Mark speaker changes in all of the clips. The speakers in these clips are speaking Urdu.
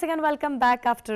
Speaker 1: once again welcome back after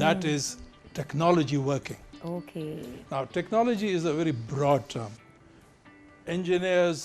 Speaker 2: that is technology working.
Speaker 1: Okay.
Speaker 2: Now, technology is a very broad term. Engineers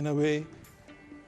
Speaker 2: in a way.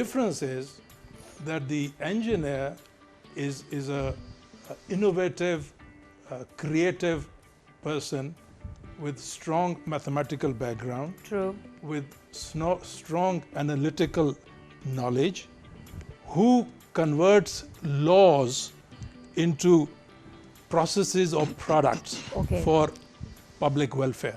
Speaker 2: Difference is that the engineer is a innovative, creative person with strong mathematical background,
Speaker 1: True.
Speaker 2: with strong analytical knowledge, who converts laws into processes or products
Speaker 1: Okay.
Speaker 2: for public welfare.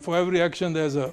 Speaker 2: for every action there is a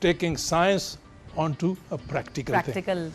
Speaker 2: taking science onto a practical thing.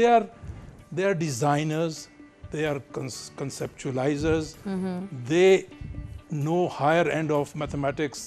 Speaker 2: they are designers, they are conceptualizers, they know higher end of mathematics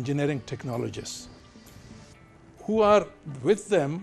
Speaker 2: engineering technologists who are with them.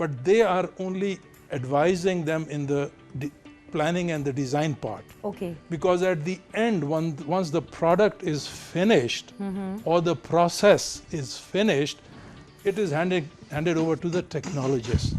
Speaker 2: but they are only advising them in the planning and the design part.
Speaker 1: Okay.
Speaker 2: Because at the end, once the product is finished or the process is finished, it is handed over to the technologist.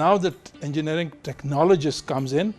Speaker 2: Now the engineering technologist comes in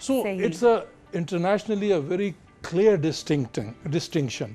Speaker 2: So it's a internationally a very clear distinction.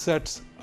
Speaker 2: sets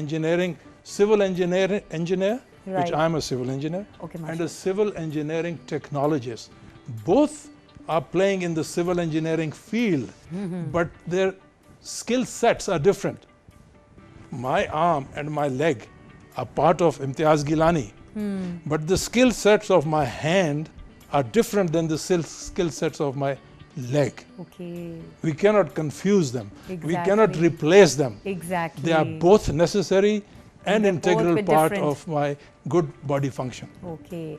Speaker 2: engineering civil engineer, which I am a civil engineer, and a civil engineering technologist. Both are playing in the civil engineering field, but their skill sets are different. My arm and my leg are part of Imtiaz Gilani, But the skill sets of my hand are different than the skill sets of my leg.
Speaker 1: Okay.
Speaker 2: We cannot confuse them.
Speaker 1: Exactly.
Speaker 2: We cannot replace them.
Speaker 1: Exactly.
Speaker 2: They are both necessary and
Speaker 1: they're
Speaker 2: integral
Speaker 1: both
Speaker 2: part
Speaker 1: different.
Speaker 2: of my good body function.
Speaker 1: Okay.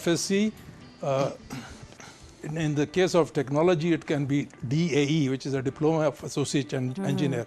Speaker 2: FSC. In the case of technology, it can be DAE, which is a Diploma of Associate Engineer,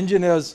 Speaker 2: Engineers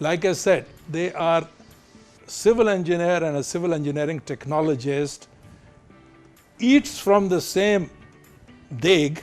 Speaker 2: Like I said, they are civil engineer and a civil engineering technologist eats from the same deg.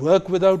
Speaker 2: work without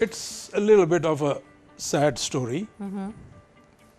Speaker 2: It's a little bit of a sad story.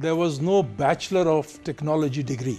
Speaker 2: there was no Bachelor of Technology degree.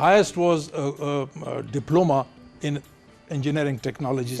Speaker 2: Highest was a diploma in engineering technologies.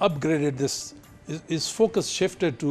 Speaker 2: upgraded this. His focus shifted to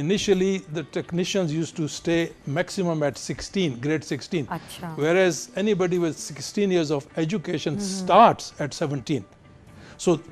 Speaker 2: initially the technicians used to stay maximum at 16, grade 16.
Speaker 1: Achha.
Speaker 2: Whereas anybody with 16 years of education starts at 17. So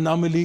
Speaker 2: anomaly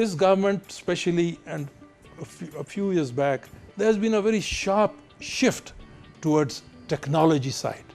Speaker 2: this government especially and a few years back there has been a very sharp shift towards technology side.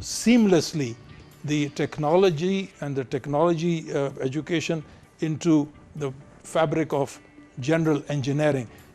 Speaker 2: seamlessly the technology and the technology education into the fabric of general engineering,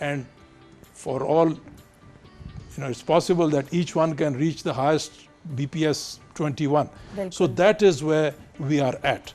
Speaker 2: and for all it's possible that each one can reach the highest BPS 21. So that is where we are at.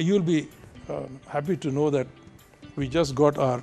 Speaker 2: you'll be happy to know that we just got our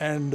Speaker 2: And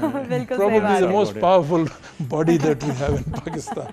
Speaker 2: Probably the most powerful body that we have in Pakistan.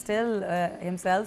Speaker 1: still himself,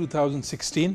Speaker 2: 2016.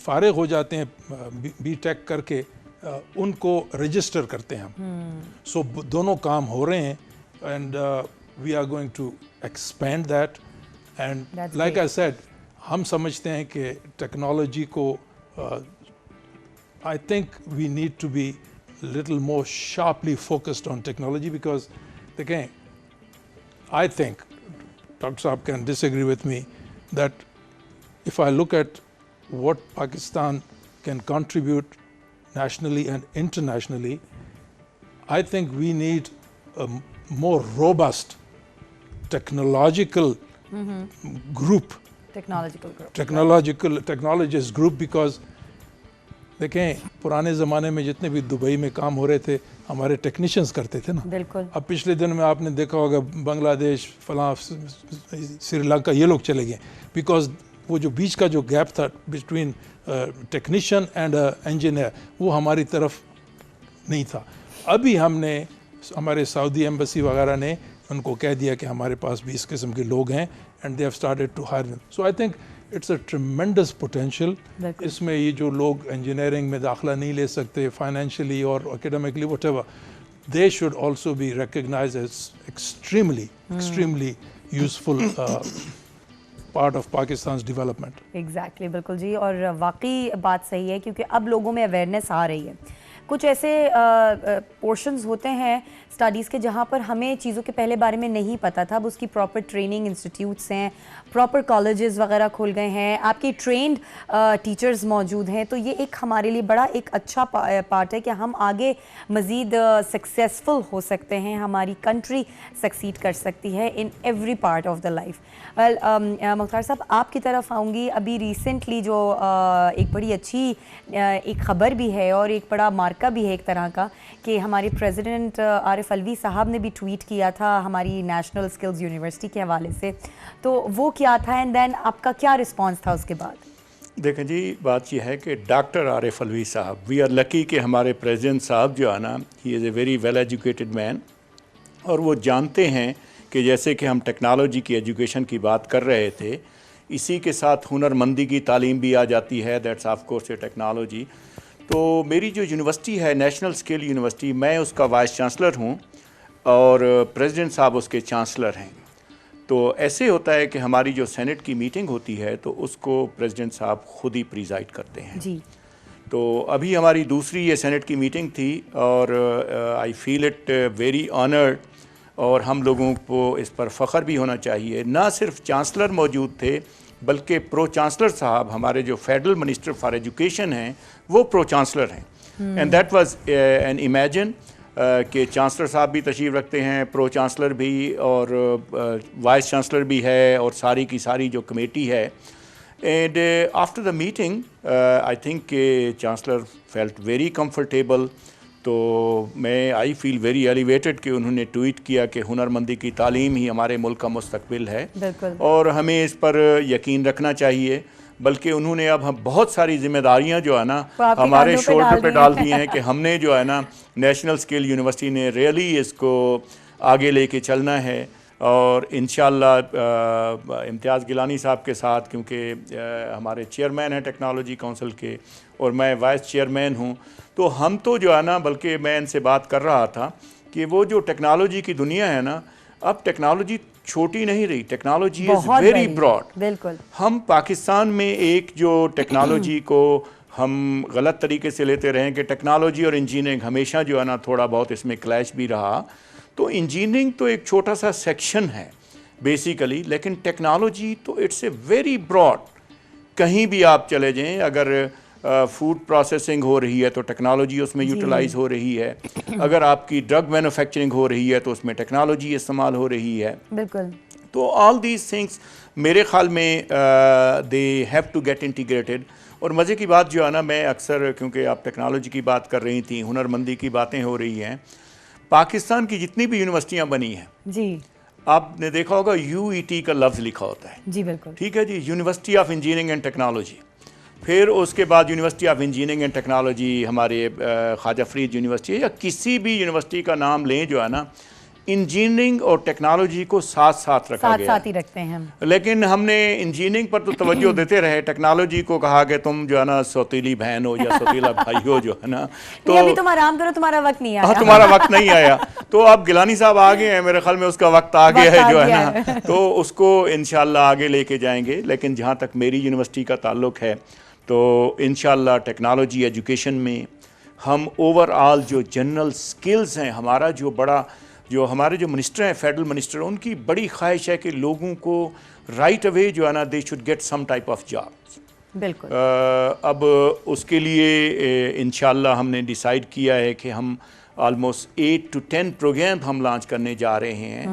Speaker 2: فارغ ہو جاتے ہیں بی ٹیک کر کے ان کو رجسٹر کرتے ہیں ہم. سو دونوں کام ہو رہے ہیں and we are going to expand that and like I said ہم سمجھتے ہیں کہ ٹیکنالوجی کو I think we need to be little more sharply focused on technology because again I think Dr. Saab can disagree with me that if I look at what Pakistan can contribute nationally and internationally, I think we need a more robust technological group, technologist group because دیکھیں پرانے زمانے میں جتنے بھی دبئی میں کام ہو رہے تھے ہمارے ٹیکنیشینز کرتے تھے نا. بالکل. اب پچھلے دن میں آپ نے دیکھا ہوگا بنگلہ دیش فلاں سری لنکا یہ لوگ چلے گئے بیکاز وہ جو بیچ کا جو گیپ تھا بٹوین ٹیکنیشین اینڈ انجینئر وہ ہماری طرف نہیں تھا. ابھی ہم نے ہمارے سعودی ایمبیسی وغیرہ نے ان کو کہہ دیا کہ ہمارے پاس 20 قسم کے لوگ ہیں and they have started to hire them. So I think it's a tremendous potential. اس میں یہ جو لوگ انجینئرنگ میں داخلہ نہیں لے سکتے فائنینشلی اور academically whatever they should also be recognized as extremely useful part of Pakistan's development.
Speaker 1: Exactly, بالکل جی. اور واقعی بات صحیح ہے کیونکہ اب لوگوں میں اویئرنیس آ رہی ہے. کچھ ایسے پورشنز ہوتے ہیں اسٹڈیز کے جہاں پر ہمیں چیزوں کے پہلے بارے میں نہیں پتہ تھا. اب اس کی پراپر ٹریننگ انسٹیٹیوٹس ہیں, پراپر کالجز وغیرہ کھول گئے ہیں, آپ کی ٹرینڈ ٹیچرز موجود ہیں. تو یہ ایک ہمارے لیے بڑا ایک اچھا پارٹ ہے کہ ہم آگے مزید سکسیزفل ہو سکتے ہیں, ہماری کنٹری سکسیڈ کر سکتی ہے in every part of the life. Well Mukhtar صاحب آپ کی طرف آؤں گی. ابھی ریسنٹلی جو ایک بڑی اچھی ایک خبر بھی ہے اور ایک بڑا مارکا بھی ہے ایک طرح کا کہ ہمارے پریزیڈنٹ عارف الوی صاحب نے بھی ٹویٹ کیا تھا ہماری نیشنل اسکلز یونیورسٹی کے حوالے سے. تو وہ کیا تھا اینڈ دین آپ کا کیا رسپانس تھا اس کے بعد؟
Speaker 3: دیکھیں جی بات یہ ہے کہ ڈاکٹر عارف الوی صاحب, وی آر لکی کہ ہمارے پریزیڈنٹ صاحب جو ہے نا ہی از اے ویری ویل ایجوکیٹڈ مین, اور وہ جانتے ہیں کہ جیسے کہ ہم ٹیکنالوجی کی ایجوکیشن کی بات کر رہے تھے, اسی کے ساتھ ہنر مندی کی تعلیم بھی آ جاتی ہے, that's of course a technology. تو میری جو یونیورسٹی ہے نیشنل اسکل یونیورسٹی, میں اس کا وائس چانسلر ہوں اور پریزیڈنٹ صاحب اس کے چانسلر ہیں. تو ایسے ہوتا ہے کہ ہماری جو سینٹ کی میٹنگ ہوتی ہے تو اس کو پریزیڈنٹ صاحب خود ہی پریزائڈ کرتے ہیں.
Speaker 1: جی.
Speaker 3: تو ابھی ہماری دوسری یہ سینٹ کی میٹنگ تھی اور آئی فیل اٹ ویری آنرڈ, اور ہم لوگوں کو اس پر فخر بھی ہونا چاہیے. نہ صرف چانسلر موجود تھے بلکہ پرو چانسلر صاحب ہمارے جو فیڈرل منسٹر فار ایجوکیشن ہیں وہ پرو چانسلر ہیں. And that was an imagine کہ چانسلر صاحب بھی تشریف رکھتے ہیں, پرو چانسلر بھی, اور وائس چانسلر بھی ہے, اور ساری کی ساری جو کمیٹی ہے. And after the meeting I think کہ چانسلر فیلٹ ویری کمفرٹیبل. تو میں آئی فیل ویری ایلیویٹڈ کہ انہوں نے ٹویٹ کیا کہ ہنر مندی کی تعلیم ہی ہمارے ملک کا مستقبل ہے اور ہمیں اس پر یقین رکھنا چاہیے. بلکہ انہوں نے اب ہم بہت ساری ذمہ داریاں جو ہے نا ہمارے شولڈر پہ ڈال دی ہیں کہ ہم نے جو ہے نا نیشنل اسکل یونیورسٹی نے ریئلی اس کو آگے لے کے چلنا ہے. اور انشاءاللہ امتیاز گیلانی صاحب کے ساتھ, کیونکہ ہمارے چیئرمین ہیں ٹیکنالوجی کونسل کے اور میں وائس چیئرمین ہوں, تو ہم تو جو ہے نا, بلکہ میں ان سے بات کر رہا تھا کہ وہ جو ٹیکنالوجی کی دنیا ہے نا, اب ٹیکنالوجی چھوٹی نہیں رہی, ٹیکنالوجی از ویری براڈ.
Speaker 1: بالکل.
Speaker 3: ہم پاکستان میں ایک جو ٹیکنالوجی کو ہم غلط طریقے سے لیتے رہے کہ ٹیکنالوجی اور انجینئرنگ ہمیشہ جو ہے نا تھوڑا بہت اس میں کلیش بھی رہا. تو انجینئرنگ تو ایک چھوٹا سا سیکشن ہے بیسیکلی, لیکن ٹیکنالوجی تو اٹس اے ویری براڈ. کہیں بھی آپ چلے جائیں, اگر فوڈ پروسیسنگ ہو رہی ہے تو ٹیکنالوجی اس میں یوٹیلائز ہو رہی ہے, اگر آپ کی ڈرگ مینوفیکچرنگ ہو رہی ہے تو اس میں ٹیکنالوجی استعمال ہو رہی ہے.
Speaker 1: بالکل.
Speaker 3: تو آل دیز تھنگس میرے خیال میں they have to get integrated. اور مزے کی بات جو ہے نا, میں اکثر, کیونکہ آپ ٹیکنالوجی کی بات کر رہی تھیں, ہنر مندی کی باتیں ہو رہی ہیں, پاکستان کی جتنی بھی یونیورسٹیاں بنی ہیں, جی آپ نے دیکھا ہوگا UET کا لفظ لکھا ہوتا ہے.
Speaker 1: جی بالکل.
Speaker 3: ٹھیک ہے جی, university of engineering and technology. پھر اس کے بعد university of engineering and technology ہمارے خواجہ فرید یونیورسٹی, یا کسی بھی یونیورسٹی کا نام لیں جو ہے نا, انجینئرنگ اور ٹیکنالوجی کو ساتھ ساتھ رکھا گیا,
Speaker 1: ساتھ ہی رکھتے ہیں ہم.
Speaker 3: لیکن ہم نے انجینئرنگ پر تو توجہ دیتے رہے, ٹیکنالوجی کو کہا کہ تم جو ہے نا سوتیلی بہن ہو یا سوتیلا بھائی ہو جو ہے نا,
Speaker 1: تو ابھی تم آرام کرو, تمہارا وقت نہیں آیا.
Speaker 3: ہاں تمہارا وقت نہیں آیا, تو اب گیلانی صاحب آگے ہیں, میرے خیال میں اس کا وقت آ گیا ہے جو ہے نا, تو اس کو انشاءاللہ آگے لے کے جائیں گے. لیکن جہاں تک میری یونیورسٹی کا تعلق ہے تو انشاءاللہ ٹیکنالوجی ایجوکیشن میں ہم اوور آل جو جنرل سکلز ہیں, ہمارا جو ہمارے جو منسٹر ہیں, فیڈرل منسٹر, ان کی بڑی خواہش ہے کہ لوگوں کو رائٹ اوے جو ہے نا they should get some type of job.
Speaker 1: بالکل.
Speaker 3: اب اس کے لیے انشاءاللہ ہم نے ڈیسائیڈ کیا ہے کہ ہم آلموسٹ 8 to 10 پروگرام ہم لانچ کرنے جا رہے ہیں,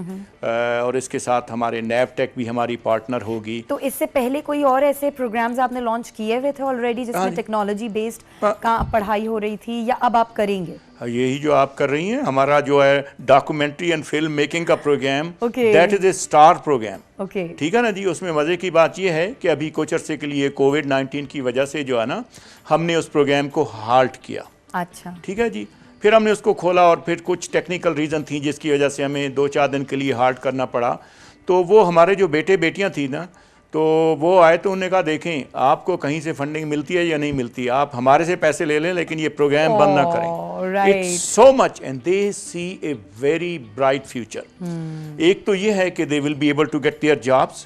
Speaker 3: اور اس کے ساتھ ہمارے نیب ٹیک بھی ہماری پارٹنر ہوگی.
Speaker 1: تو اس سے پہلے کوئی اور ایسے پروگرامز آپ نے لانچ کیے ہوئے تھے آلریڈی جس میں ٹیکنالوجی بیسڈ پڑھائی ہو رہی تھی, یا اب آپ کریں گے؟
Speaker 3: یہی جو آپ کر رہی ہیں, ہمارا جو ہے ڈاکومنٹری اینڈ فلم میکنگ کا program, that is a star program. ٹھیک ہے نا جی. اس میں مزے کی بات یہ ہے کہ ابھی کچھ عرصے کے لیے کووڈ-19 کی وجہ سے جو ہے نا ہم نے اس پروگرام کو ہالٹ کیا.
Speaker 1: اچھا.
Speaker 3: ٹھیک ہے جی. پھر ہم نے اس کو کھولا, اور پھر کچھ ٹیکنیکل ریزن تھیں جس کی وجہ سے ہمیں 2-4 دن کے لیے ہالٹ کرنا پڑا. تو وہ ہمارے جو بیٹے بیٹیاں تھیں نا, تو وہ آئے تو انہوں نے کہا دیکھیں آپ کو کہیں سے فنڈنگ ملتی ہے یا نہیں ملتی, آپ ہمارے سے پیسے لے لیں لیکن یہ پروگرام بند نہ کریں. It's so much and they see a very bright future. ایک تو یہ ہے کہ they will be able to get their jobs.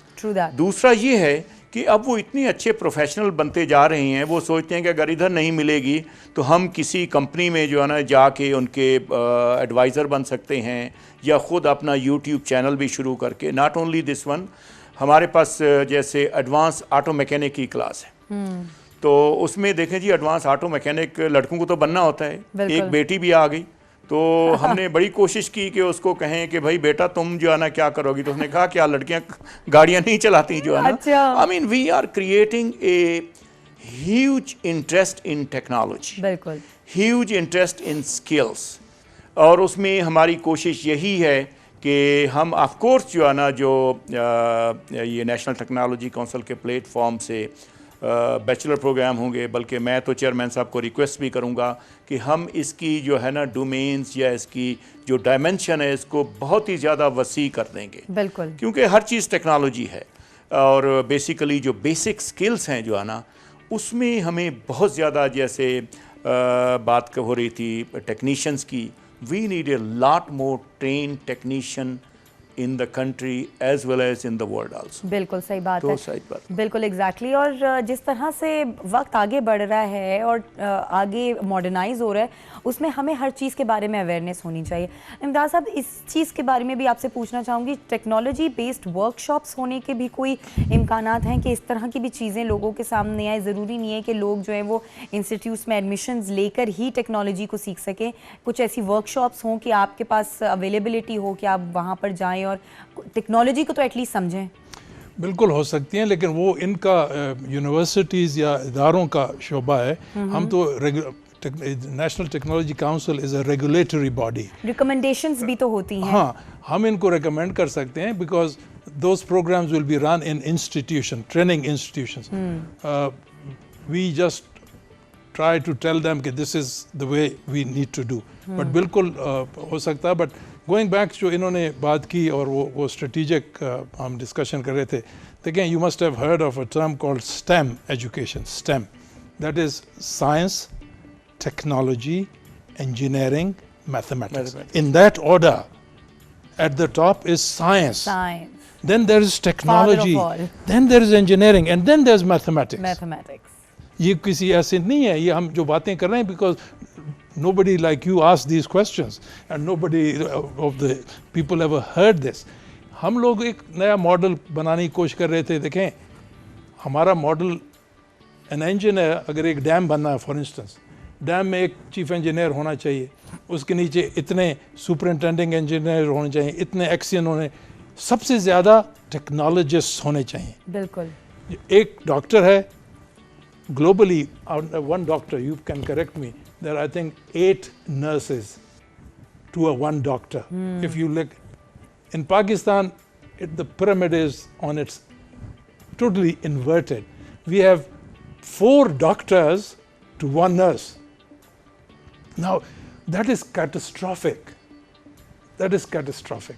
Speaker 3: دوسرا یہ ہے کہ اب وہ اتنے اچھے پروفیشنل بنتے جا رہے ہیں, وہ سوچتے ہیں کہ اگر ادھر نہیں ملے گی تو ہم کسی کمپنی میں جو ہے نا جا کے ان کے ایڈوائزر بن سکتے ہیں, یا خود اپنا یوٹیوب چینل بھی شروع کر کے. ناٹ اونلی دس ون, ہمارے پاس جیسے ایڈوانس آٹو میکینک کی کلاس ہے, تو اس میں دیکھیں جی ایڈوانس آٹو میکینک لڑکوں کو تو بننا ہوتا ہے. ایک بیٹی بھی آ گئی, تو ہم نے بڑی کوشش کی کہ اس کو کہیں کہ بھائی بیٹا تم جو ہے نا کیا کرو گی, تو اس نے کہا کیا لڑکیاں گاڑیاں نہیں چلاتی جو ہے نا. I mean we are creating a huge interest in technology, huge interest in skills, اور اس میں ہماری کوشش یہی ہے کہ ہم آف کورس جو ہے نا جو یہ نیشنل ٹیکنالوجی کونسل کے پلیٹ فارم سے بیچلر پروگرام ہوں گے, بلکہ میں تو چیئرمین صاحب کو ریکویسٹ بھی کروں گا کہ ہم اس کی جو ہے نا ڈومینز یا اس کی جو ڈائمنشن ہے اس کو بہت ہی زیادہ وسیع کر دیں گے. بالکل, کیونکہ ہر چیز ٹیکنالوجی ہے, اور بیسیکلی جو بیسک سکلز ہیں جو ہے نا اس میں ہمیں بہت زیادہ, جیسے بات ہو رہی تھی ٹیکنیشینز کی, we need a lot more trained technician in the country as well as in the world also.
Speaker 1: بالکل صحیح بات ہے, بالکل ایگزیکٹلی. اور جس طرح سے وقت آگے بڑھ رہا ہے اور آگے ماڈرنائز ہو رہا ہے, اس میں ہمیں ہر چیز کے بارے میں اویئرنیس ہونی چاہیے. امداد صاحب, اس چیز کے بارے میں بھی آپ سے پوچھنا چاہوں گی, ٹیکنالوجی بیسڈ ورک شاپس ہونے کے بھی کوئی امکانات ہیں کہ اس طرح کی بھی چیزیں لوگوں کے سامنے آئے؟ ضروری نہیں ہے کہ لوگ جو ہیں وہ انسٹیٹیوٹس میں ایڈمیشنز لے کر ہی ٹیکنالوجی کو سیکھ سکیں. کچھ ایسی ورک شاپس ہوں کہ آپ کے پاس اویلیبلٹی ہو کہ آپ وہاں پر جائیں اور ٹیکنالوجی کو تو ایٹ لیسٹ سمجھیں.
Speaker 2: بالکل ہو سکتی ہیں, لیکن وہ ان کا یونیورسٹیز یا اداروں کا شعبہ ہے. ہم تو national technology council is a regulatory body,
Speaker 1: recommendations بھی تو ہوتی ہیں.
Speaker 2: ہاں, ہم ان کو ریکمینڈ کر سکتے ہیں because those programs will be run in institution, training institutions. We just try to tell them کہ this is the way we need to do. But بالکل ہو سکتا ہے. But going back جو انہوں نے بات کی اور وہ اسٹریٹیجک ہم ڈسکشن کر رہے تھے, دیکھیں you must have heard of a term called STEM education. STEM, that is science, technology, engineering, mathematics. In that order, at the top is science. Then there is technology. Then there is engineering, and then there is mathematics. یہ کسی ایسے نہیں ہے, یہ ہم جو باتیں کر رہے ہیں because nobody like you asked these questions and nobody of the people ever heard this. ہم لوگ ایک نیا ماڈل بنانے کی کوشش کر رہے تھے. دیکھیں ہمارا ماڈل, an engineer اگر ایک ڈیم بننا ہے فار انسٹنس, ڈیم میں ایک چیف انجینئر ہونا چاہیے, اس کے نیچے اتنے سپرنٹینڈنگ انجینئر ہونے چاہیے, اتنے ایکسین ہونے, سب سے زیادہ ٹیکنالوجسٹ ہونے چاہیے. بالکل. ایک ڈاکٹر ہے globally, one doctor, you can correct me, there are I think 8 nurses to a one doctor. If you look in Pakistan, the pyramid is on its totally inverted. We have 4 doctors to one nurse. Now that is catastrophic. that is catastrophic.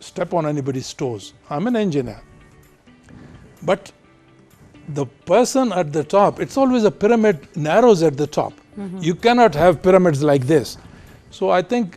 Speaker 2: step on anybody's toes. I'm an engineer. But the person at the top, it's always a pyramid narrows at the top. You cannot have pyramids like this. So I think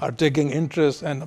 Speaker 2: are taking interest and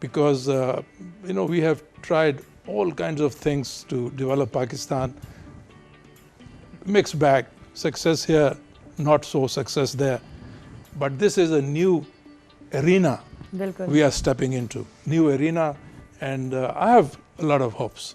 Speaker 2: because we have tried all kinds of things to develop Pakistan. Mixed bag, success here, not so success there. But this is a new arena we are stepping into, new arena, and I have a lot of hopes.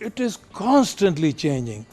Speaker 2: it is constantly changing,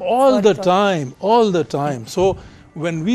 Speaker 2: all the time. So when we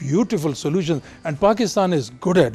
Speaker 2: beautiful solutions, and Pakistan is good at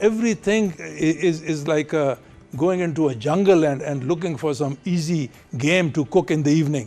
Speaker 2: everything is like going into a jungle and looking for some easy game to cook in the evening.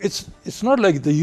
Speaker 2: it's not like the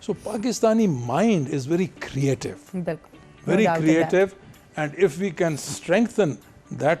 Speaker 2: So Pakistani mind is very creative, and if we can strengthen that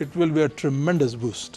Speaker 2: it will be a tremendous boost.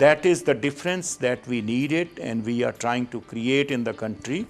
Speaker 3: that is the difference that we needed and we are trying to create in the country.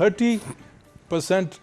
Speaker 2: 30%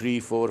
Speaker 3: 3, 4,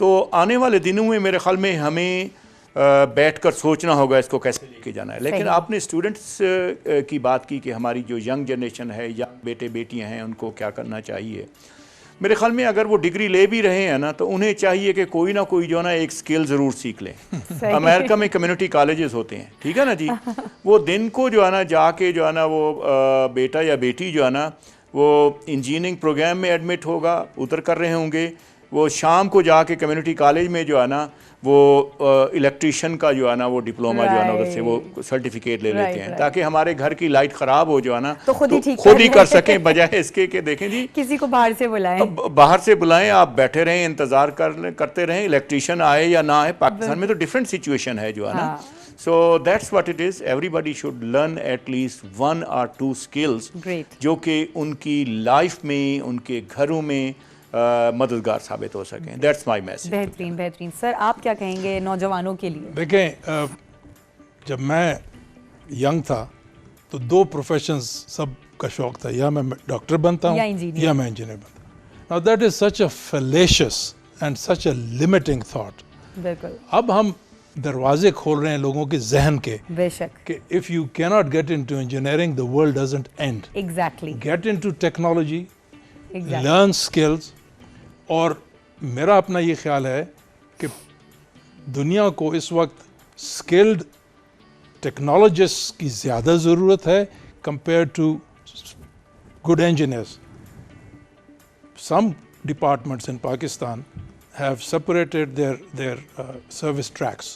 Speaker 3: تو آنے والے دنوں میں میرے خیال میں ہمیں بیٹھ کر سوچنا ہوگا اس کو کیسے لے کے جانا ہے. لیکن آپ نے اسٹوڈنٹس کی بات کی کہ ہماری جو ینگ جنریشن ہے یا بیٹے بیٹیاں ہیں ان کو کیا کرنا چاہیے. میرے خیال میں اگر وہ ڈگری لے بھی رہے ہیں نا تو انہیں چاہیے کہ کوئی نہ کوئی جو ہے نا ایک سکل ضرور سیکھ لیں. امریکہ میں کمیونٹی کالجز ہوتے ہیں, ٹھیک ہے نا جی, وہ دن کو جو ہے نا جا کے جو ہے نا وہ بیٹا یا بیٹی جو ہے نا وہ انجینئرنگ پروگرام میں ایڈمٹ ہوگا, ادھر کر رہے ہوں گے, وہ شام کو جا کے کمیونٹی کالج میں جو ہے نا وہ الیکٹریشین کا جو ہے نا وہ ڈپلوما جو ہے نا ادھر سے وہ سرٹیفکیٹ لے لیتے ہیں تاکہ ہمارے گھر کی لائٹ خراب ہو جو ہے نا
Speaker 1: تو
Speaker 3: خود ہی کر سکیں, بجائے اس کے کہ دیکھیں جی
Speaker 1: کسی کو باہر سے بلائیں,
Speaker 3: باہر سے بلائیں, آپ بیٹھے رہیں انتظار کرتے رہیں الیکٹریشین آئے یا نہ آئے. پاکستان میں تو ڈفرینٹ سچویشن ہے جو ہے نا. So that's what it is. Everybody should learn at least 1 or 2 skills جو کہ ان کی لائف میں, ان کے گھروں میں مددگار ثابت ہو سکیں. That's my message.
Speaker 1: بہترین بہترین. سر آپ کیا کہیں گے نوجوانوں کے لیے؟
Speaker 2: دیکھیں, جب میں ینگ تھا تو 2 پروفیشنز سب کا شوق تھا, یا میں ڈاکٹر بنتا ہوں یا میں انجینئر بنتا ہوں. Now that is such a fallacious and such a limiting thought.
Speaker 1: بالکل.
Speaker 2: اب ہم دروازے کھول رہے ہیں لوگوں کے ذہن کے,
Speaker 1: بے شک,
Speaker 2: کہ if you cannot get into engineering the world doesn't end.
Speaker 1: Exactly.
Speaker 2: Get into technology, learn skills. اور میرا اپنا یہ خیال ہے کہ دنیا کو اس وقت اسکلڈ ٹیکنالوجسٹ کی زیادہ ضرورت ہے compare to good engineers. Some departments in Pakistan have separated their service tracks.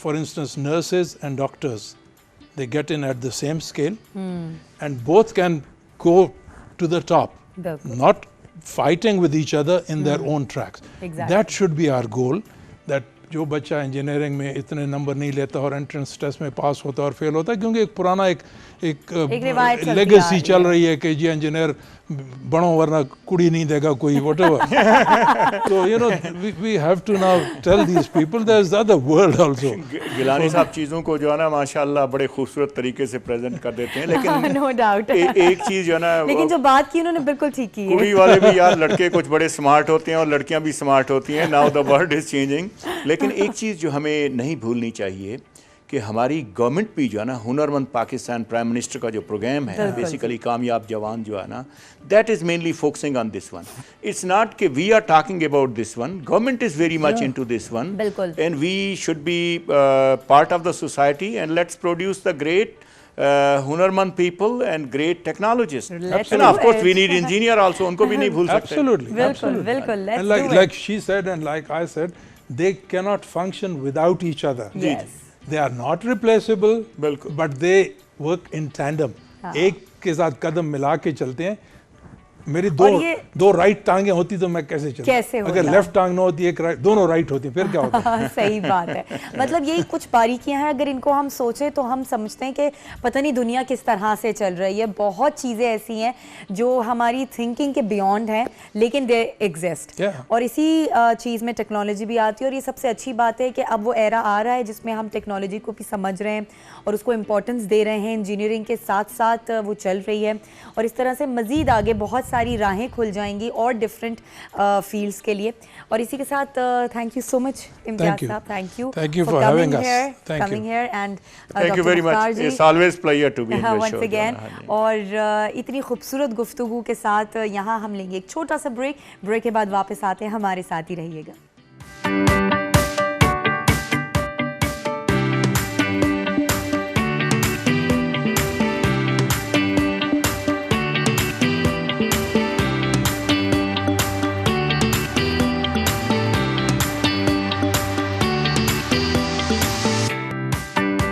Speaker 2: For instance, nurses and doctors, they get in at the same scale and both can go to the top, not fighting with each other in their own tracks.
Speaker 1: Exactly.
Speaker 2: That should be our goal, that جو بچہ انجینئرنگ میں اتنے نمبر نہیں لیتا اور انٹرنس ٹیسٹ میں پاس ہوتا اور فیل ہوتا ہے, کیونکہ ایک پرانا ایک لیگیسی چل رہی ہے کہ جی انجینئر بڑوں ورنہ کڑی نہیں دے گا کوئی, واٹ ایور. تو you know we have to now tell these people there is other world also.
Speaker 3: Gilani sahab چیزوں کو جو ہے نا ماشاءاللہ بڑے خوبصورت طریقے سے پریزنٹ کر دیتے ہیں, لیکن
Speaker 1: نو ڈاؤٹ
Speaker 3: ایک چیز جو ہے نا,
Speaker 1: لیکن جو بات کی انہوں نے بالکل ٹھیک کی ہے.
Speaker 3: کڑی والے بھی یار لڑکے کچھ بڑے سمارٹ ہوتے ہیں اور لڑکیاں بھی سمارٹ ہوتی ہیں. Now the world is changing. لیکن ایک چیز جو ہمیں نہیں بھولنی چاہیے کہ ہماری گورنمنٹ بھی جو ہے نا ہنر مند پاکستان پرائم منسٹر کا جو پروگرام ہے بیسیکلی کامیاب جوان جو ہے نا, that is mainly focusing on this one. It's not کہ we are talking about this one, government is very much into this one and we should be part of the society and let's produce the great ہنرمند people and great technologist. And of course we need engineer also, ان کو بھی نہیں بھول سکتے.
Speaker 2: Absolutely,
Speaker 1: بالکل.
Speaker 2: Like she said and like I said, they cannot function without each other.
Speaker 1: Yes.
Speaker 2: They are not replaceable, but they work in tandem. ایک کے ساتھ قدم ملا کے چلتے ہیں. میری دو رائٹ ٹانگیں ہوتی تو میں کیسے چلتا, اگر لیفٹ ٹانگ نہ ہوتی ایک رائٹ, دونوں رائٹ ہوتی ہیں پھر کیا ہوتا ہے.
Speaker 1: صحیح بات ہے. مطلب یہی کچھ باریکیاں ہیں, اگر ان کو ہم سوچیں تو ہم سمجھتے ہیں کہ پتہ نہیں دنیا کس طرح سے چل رہی ہے. بہت چیزیں ایسی ہیں جو ہماری تھنکنگ کے بیونڈ ہیں لیکن دے ایگزسٹ, اور اسی چیز میں ٹیکنالوجی بھی آتی ہے. اور یہ سب سے اچھی بات ہے کہ اب وہ ایرا آ رہا ہے جس میں ہم ٹیکنالوجی کو بھی سمجھ رہے ہیں اور اس کو امپورٹنس دے رہے ہیں. انجینئرنگ کے ساتھ ساتھ وہ چل رہی ہے اور اس طرح سے مزید آگے بہت ساری راہیں کھل جائیں گی اور ڈفرینٹ فیلڈس کے لیے. اور اسی کے ساتھ تھینک یو سو مچ امتیاز صاحب, thank you
Speaker 2: for having us.
Speaker 1: coming here and
Speaker 3: thank you very much. It's always pleasure to be in your show.
Speaker 1: once again. اور اتنی خوبصورت گفتگو کے ساتھ یہاں ہم لیں گے ایک چھوٹا سا بریک کے بعد واپس آتے ہیں. ہمارے ساتھ ہی رہیے گا.